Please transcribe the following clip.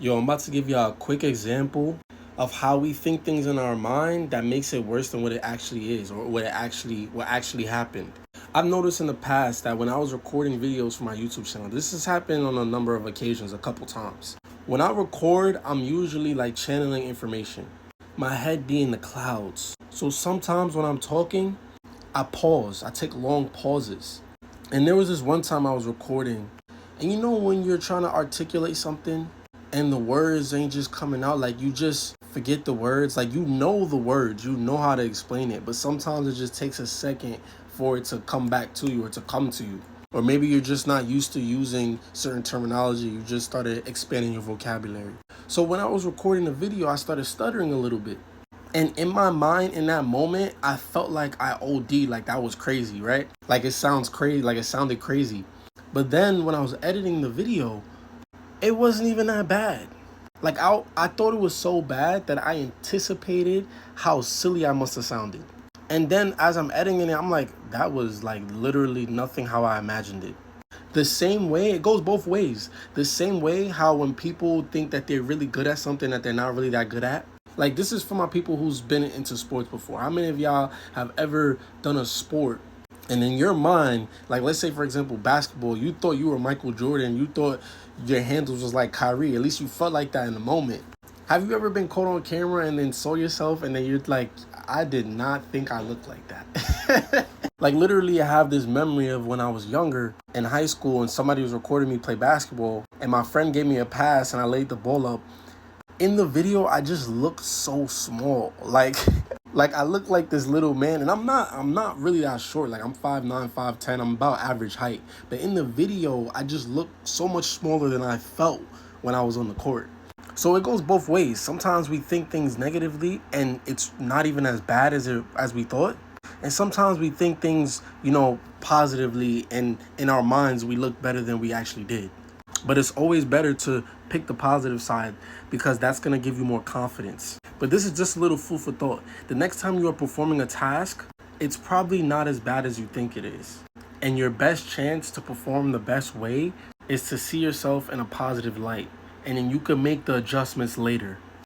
Yo, I'm about to give y'all a quick example of how we think things in our mind that makes it worse than what it actually is or what actually happened. I've noticed in the past that when I was recording videos for my YouTube channel, this has happened on a number of occasions, a couple times. When I record, I'm usually like channeling information. My head be in the clouds. So sometimes when I'm talking, I pause. I take long pauses. And there was this one time I was recording, and you know when you're trying to articulate something and the words ain't just coming out, like you just forget the words, like you know the words, you know how to explain it, but sometimes it just takes a second for it to come back to you or to come to you. Or maybe you're just not used to using certain terminology, you just started expanding your vocabulary. So when I was recording the video, I started stuttering a little bit. And in my mind, in that moment, I felt like I OD'd, like that was crazy, right? Like it sounds crazy, like it sounded crazy. But then when I was editing the video, it wasn't even that bad. Like I thought it was so bad that I anticipated how silly I must have sounded. And then as I'm editing it, I'm like, that was like literally nothing how I imagined it. The same way, it goes both ways. The same way how when people think that they're really good at something that they're not really that good at. Like this is for my people who's been into sports before. How many of y'all have ever done a sport and in your mind, like let's say for example basketball, you thought you were Michael Jordan, you thought your handles was like Kyrie, at least you felt like that in the moment. Have you ever been caught on camera and then saw yourself and then you're like, I did not think I looked like that. Like literally I have this memory of when I was younger in high school and somebody was recording me play basketball and my friend gave me a pass and I laid the ball up. In the video, I just look so small. Like like I look like this little man, and I'm not really that short. Like I'm 5'9", 5'10", I'm about average height. But in the video, I just look so much smaller than I felt when I was on the court. So it goes both ways. Sometimes we think things negatively and it's not even as bad as we thought. And sometimes we think things, positively, and in our minds we look better than we actually did. But it's always better to pick the positive side because that's going to give you more confidence. But this is just a little food for thought. The next time you are performing a task, it's probably not as bad as you think it is. And your best chance to perform the best way is to see yourself in a positive light. And then you can make the adjustments later.